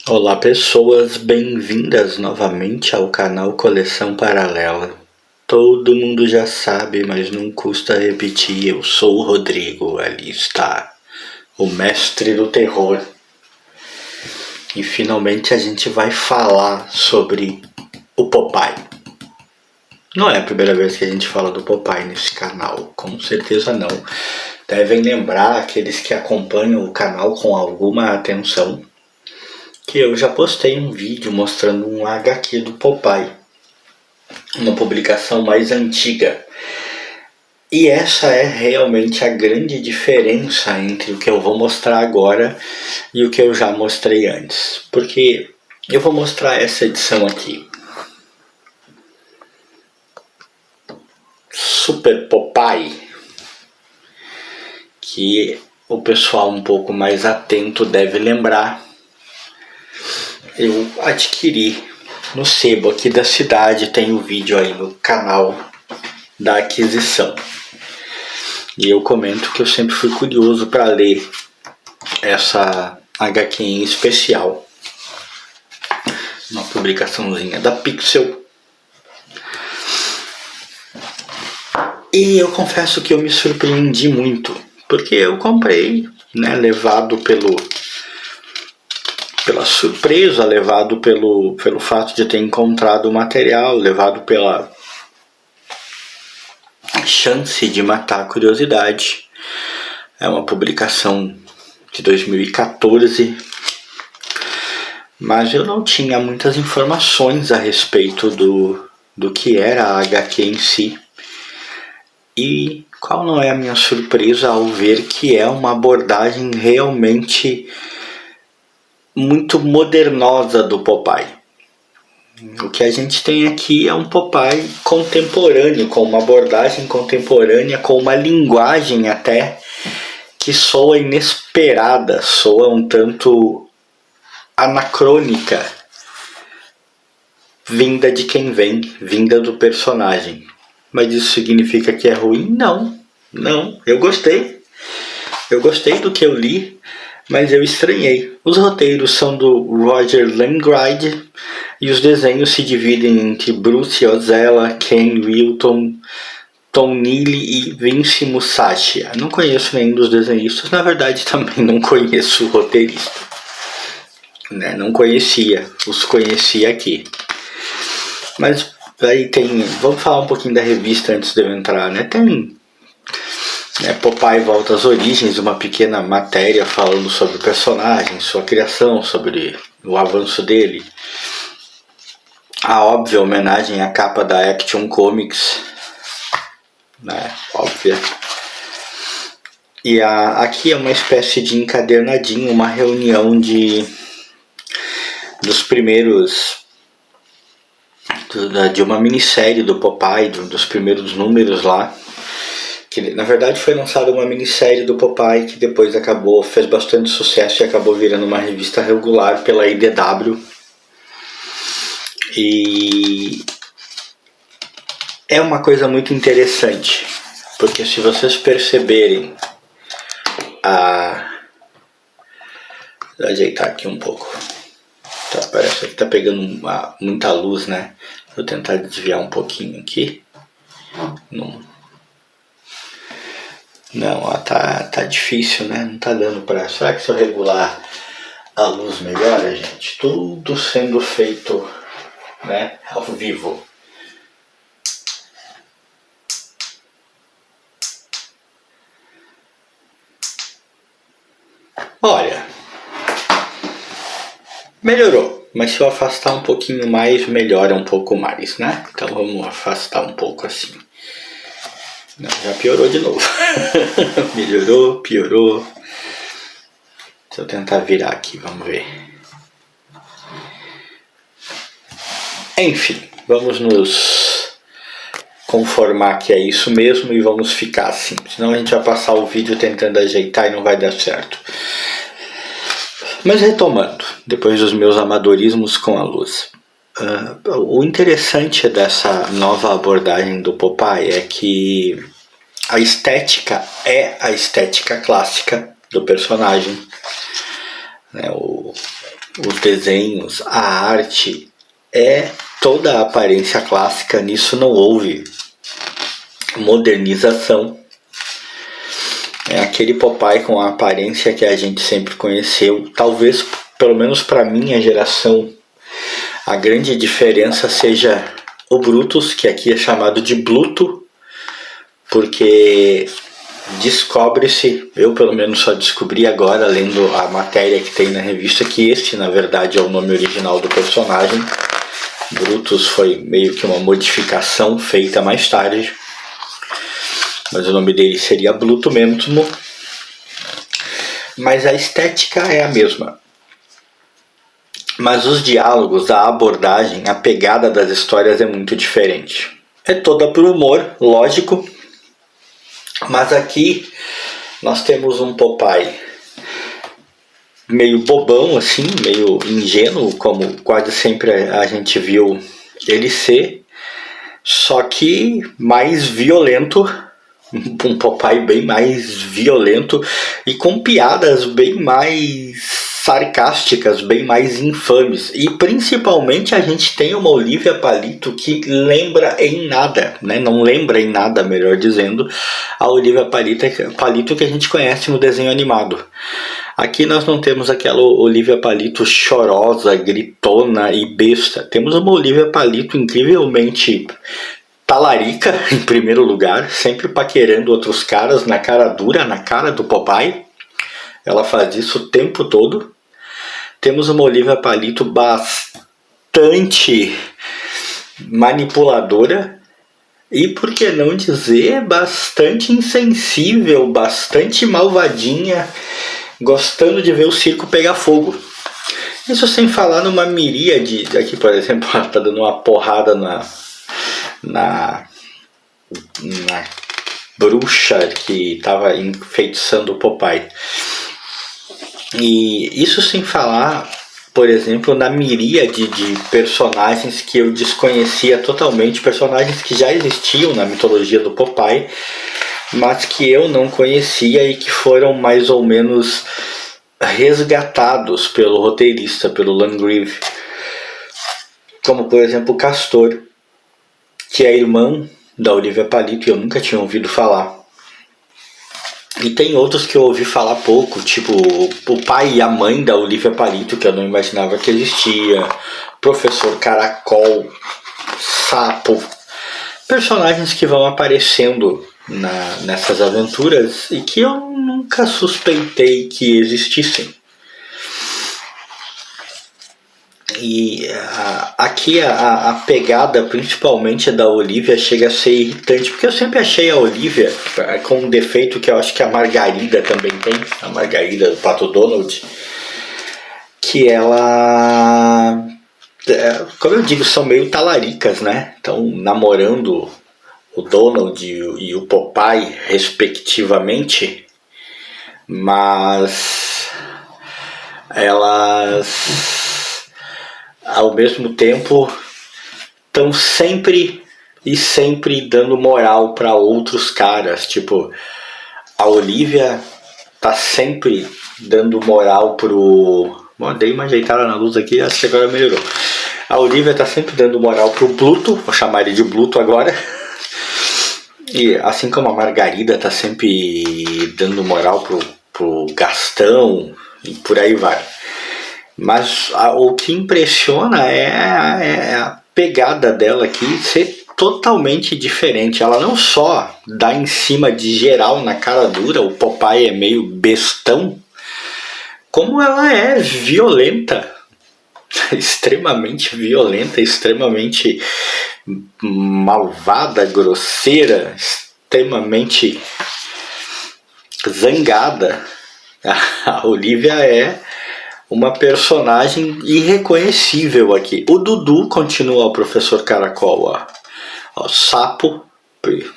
Olá pessoas, bem-vindas novamente ao canal Coleção Paralela. Todo mundo já sabe, mas não custa repetir, eu sou o Rodrigo, ali está, o mestre do terror. E finalmente a gente vai falar sobre o Popeye. Não é a primeira vez que a gente fala do Popeye nesse canal, com certeza não. Devem lembrar, aqueles que acompanham o canal com alguma atenção, que eu já postei um vídeo mostrando um HQ do Popeye, uma publicação mais antiga. E essa é realmente a grande diferença entre o que eu vou mostrar agora e o que eu já mostrei antes. Porque eu vou mostrar essa edição aqui. Super Popeye, que o pessoal um pouco mais atento deve lembrar. Eu adquiri no sebo aqui da cidade, tem o vídeo aí no canal da aquisição. E eu comento que eu sempre fui curioso para ler essa HQ em especial. Uma publicaçãozinha da Pixel. E eu confesso que eu me surpreendi muito, porque eu comprei, né, levado pela surpresa, levado pelo fato de ter encontrado o material, levado pela chance de matar a curiosidade. É uma publicação de 2014, mas eu não tinha muitas informações a respeito do que era a HQ em si. E qual não é a minha surpresa ao ver que é uma abordagem realmente muito modernosa do Popeye. O que a gente tem aqui é um Popeye contemporâneo, com uma abordagem contemporânea, com uma linguagem até que soa inesperada, soa um tanto anacrônica, vinda de quem vem, vinda do personagem. Mas isso significa que é ruim? Não, eu gostei. Eu gostei do que eu li, mas eu estranhei. Os roteiros são do Roger Langrid e os desenhos se dividem entre Bruce Ozella, Ken Wilton, Tom Neely e Vince Musashi. Não conheço nenhum dos desenhistas, na verdade também não conheço o roteirista. Né? Não conhecia, os conheci aqui. Mas aí tem, vamos falar um pouquinho da revista antes de eu entrar, né? Tem Popeye volta às origens, uma pequena matéria falando sobre o personagem, sua criação, sobre o avanço dele. A óbvia homenagem à capa da Action Comics, né? Óbvia. E aqui é uma espécie de encadernadinho, uma reunião dos primeiros, de uma minissérie do Popeye, dos primeiros números lá. Que na verdade foi lançada uma minissérie do Popeye que depois fez bastante sucesso e acabou virando uma revista regular pela IDW. E é uma coisa muito interessante, porque se vocês perceberem, vou ajeitar aqui um pouco, parece que tá pegando muita luz, né? Vou tentar desviar um pouquinho aqui. Não, tá difícil, né? Não tá dando pra... Será que se eu regular a luz melhora, gente? Tudo sendo feito, né, ao vivo. Olha, melhorou, mas se eu afastar um pouquinho mais, melhora um pouco mais, né? Então vamos afastar um pouco assim. Não, já piorou de novo. Melhorou, piorou. Deixa eu tentar virar aqui, vamos ver. Enfim, vamos nos conformar que é isso mesmo e vamos ficar assim. Senão a gente vai passar o vídeo tentando ajeitar e não vai dar certo. Mas retomando, depois dos meus amadorismos com a luz. O interessante dessa nova abordagem do Popeye é que a estética é a estética clássica do personagem, né? os desenhos, a arte, é toda a aparência clássica. Nisso não houve modernização. É aquele Popeye com a aparência que a gente sempre conheceu. Talvez, pelo menos para minha geração, a grande diferença seja o Brutus, que aqui é chamado de Bluto, porque descobre-se, eu pelo menos só descobri agora, lendo a matéria que tem na revista, que este na verdade é o nome original do personagem. Brutus foi meio que uma modificação feita mais tarde, mas o nome dele seria Bluto mesmo. Mas a estética é a mesma. Mas os diálogos, a abordagem, a pegada das histórias é muito diferente. É toda pro humor, lógico. Mas aqui nós temos um Popeye meio bobão, assim, meio ingênuo, como quase sempre a gente viu ele ser. Só que mais violento. Um Popeye bem mais violento e com piadas bem mais sarcásticas, bem mais infames. E principalmente a gente tem uma Olivia Palito que lembra em nada, né? Não lembra em nada, melhor dizendo, a Olivia Palito que a gente conhece no desenho animado. Aqui nós não temos aquela Olivia Palito chorosa, gritona e besta. Temos uma Olivia Palito incrivelmente talarica, em primeiro lugar, sempre paquerando outros caras na cara dura, na cara do Popeye. Ela faz isso o tempo todo. Temos uma Olivia Palito bastante manipuladora e, por que não dizer, bastante insensível, bastante malvadinha, gostando de ver o circo pegar fogo. Isso sem falar numa miríade. Aqui, por exemplo, ela tá dando uma porrada na bruxa que estava enfeitiçando o Popeye. E isso sem falar, por exemplo, na miríade de personagens que eu desconhecia totalmente, personagens que já existiam na mitologia do Popeye, mas que eu não conhecia e que foram mais ou menos resgatados pelo roteirista, pelo Landgrave. Como, por exemplo, o Castor, que é irmão da Olivia Palito e eu nunca tinha ouvido falar. E tem outros que eu ouvi falar pouco, tipo o pai e a mãe da Olivia Palito, que eu não imaginava que existia, Professor Caracol, Sapo, personagens que vão aparecendo nessas aventuras e que eu nunca suspeitei que existissem. E aqui a pegada principalmente da Olivia chega a ser irritante, porque eu sempre achei a Olivia com um defeito que eu acho que a Margarida também tem, a Margarida do Pato Donald, que ela, como eu digo, são meio talaricas, né? Estão namorando o Donald e o Popeye respectivamente, mas elas ao mesmo tempo estão sempre dando moral para outros caras. Tipo, a Olivia tá sempre dando moral pro... Bom, dei uma ajeitada na luz aqui, acho que agora melhorou. A Olivia tá sempre dando moral pro Bluto, vou chamar ele de Bluto agora. E assim como a Margarida tá sempre dando moral pro Gastão e por aí vai. Mas o que impressiona é a pegada dela aqui ser totalmente diferente. Ela não só dá em cima de geral na cara dura, o Popeye é meio bestão, como ela é violenta, extremamente violenta, extremamente malvada, grosseira, extremamente zangada. A Olivia é uma personagem irreconhecível aqui. O Dudu continua o Professor Caracol, o Sapo,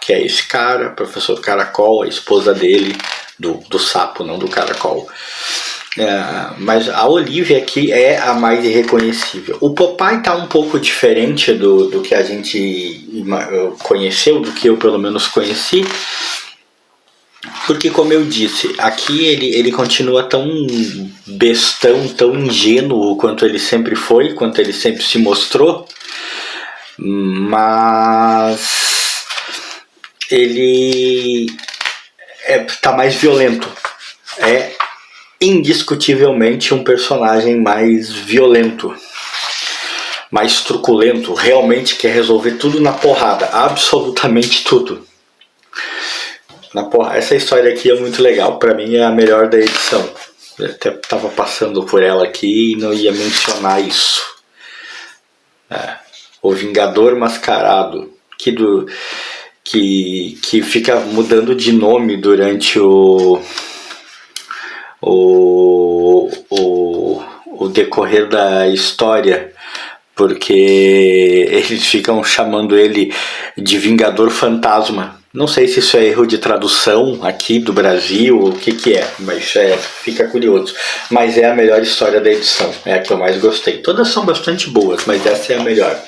que é esse cara, Professor Caracol, a esposa dele, do Sapo, não do Caracol. Mas a Olivia aqui é a mais irreconhecível. O Popeye está um pouco diferente do que a gente conheceu, do que eu pelo menos conheci, Porque, como eu disse, aqui ele continua tão bestão, tão ingênuo quanto ele sempre foi, quanto ele sempre se mostrou, mas ele tá mais violento. É indiscutivelmente um personagem mais violento, mais truculento, realmente quer resolver tudo na porrada, absolutamente tudo. Essa história aqui é muito legal, pra mim é a melhor da edição. Eu até tava passando por ela aqui e não ia mencionar isso. O Vingador Mascarado, que fica mudando de nome durante o decorrer da história, porque eles ficam chamando ele de Vingador Fantasma. Não sei se isso é erro de tradução aqui do Brasil, o que é, mas fica curioso. Mas é a melhor história da edição, é a que eu mais gostei. Todas são bastante boas, mas essa é a melhor.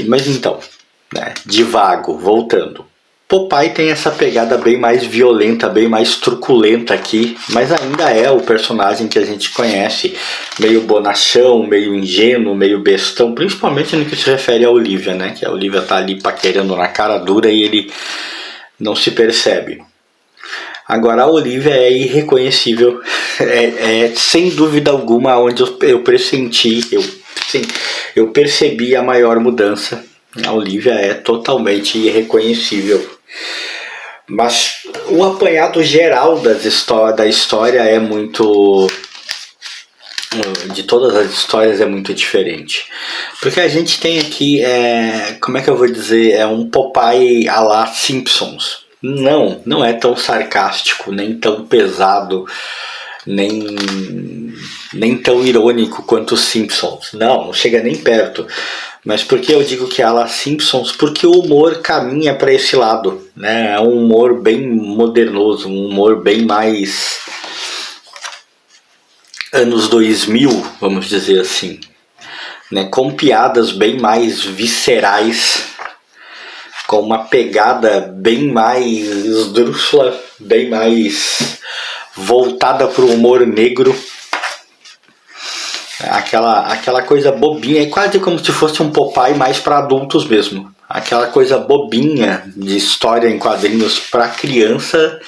Mas então, né, divago, voltando. Popeye tem essa pegada bem mais violenta, bem mais truculenta aqui, mas ainda é o personagem que a gente conhece, meio bonachão, meio ingênuo, meio bestão, principalmente no que se refere a Olivia, né? Que a Olivia tá ali paquerando na cara dura e ele não se percebe. Agora a Olivia é irreconhecível, sem dúvida alguma onde eu pressenti, eu percebi a maior mudança. A Olivia é totalmente irreconhecível. Mas o apanhado geral da história é muito... de todas as histórias é muito diferente. Porque a gente tem aqui, como é que eu vou dizer, é um Popeye à la Simpsons. Não é tão sarcástico, nem tão pesado, nem tão irônico quanto os Simpsons. Não chega nem perto. Mas por que eu digo que é a la Simpsons? Porque o humor caminha para esse lado, né? É um humor bem modernoso, um humor bem mais anos 2000, vamos dizer assim, né? Com piadas bem mais viscerais, com uma pegada bem mais esdrúxula, bem mais voltada para o humor negro. Aquela coisa bobinha, é quase como se fosse um Popeye mais para adultos mesmo. Aquela coisa bobinha de história em quadrinhos para criança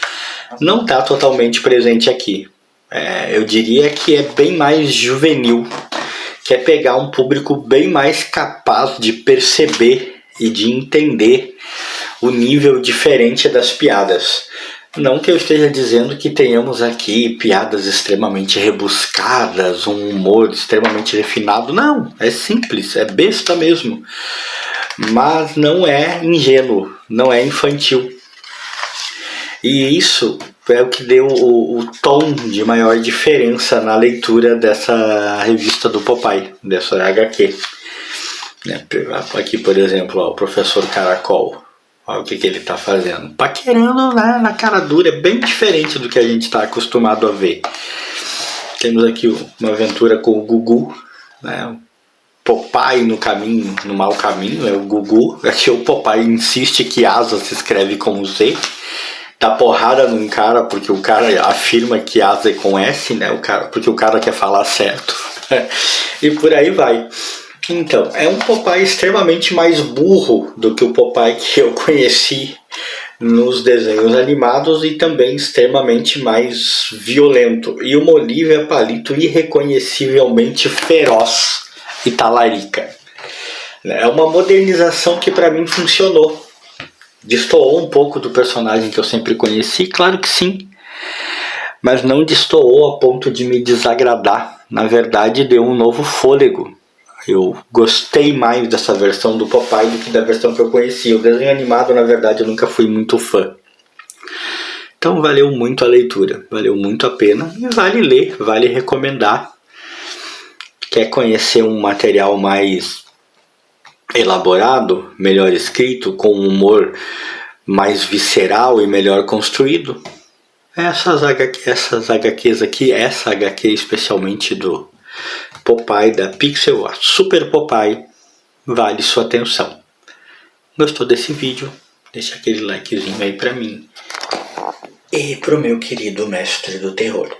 não está totalmente presente aqui. Eu diria que é bem mais juvenil, que é pegar um público bem mais capaz de perceber e de entender o nível diferente das piadas. Não que eu esteja dizendo que tenhamos aqui piadas extremamente rebuscadas, um humor extremamente refinado. Não, é simples, é besta mesmo. Mas não é ingênuo, não é infantil. E isso é o que deu o tom de maior diferença na leitura dessa revista do Popeye, dessa HQ. Aqui, por exemplo, o Professor Caracol. Olha o que ele está fazendo. Paquerando na cara dura, é bem diferente do que a gente está acostumado a ver. Temos aqui uma aventura com o Gugu, né? Popeye no caminho, no mau caminho, é o Gugu. Aqui o Popeye insiste que Asa se escreve com Z. Dá porrada num cara porque o cara afirma que Asa é com S, né? Porque o cara quer falar certo. E por aí vai. Então, é um Popeye extremamente mais burro do que o Popeye que eu conheci nos desenhos animados e também extremamente mais violento. E uma Olivia Palito irreconhecivelmente feroz e talarica. É uma modernização que para mim funcionou. Destoou um pouco do personagem que eu sempre conheci, claro que sim. Mas não destoou a ponto de me desagradar. Na verdade, deu um novo fôlego. Eu gostei mais dessa versão do Popeye do que da versão que eu conhecia. O desenho animado, na verdade, eu nunca fui muito fã. Então valeu muito a leitura, valeu muito a pena. E vale ler, vale recomendar. Quer conhecer um material mais elaborado, melhor escrito, com um humor mais visceral e melhor construído? Essas HQs aqui, essa HQ especialmente do Popeye da Pixel, a Super Popeye, vale sua atenção. Gostou desse vídeo? Deixa aquele likezinho aí pra mim. E pro meu querido mestre do terror.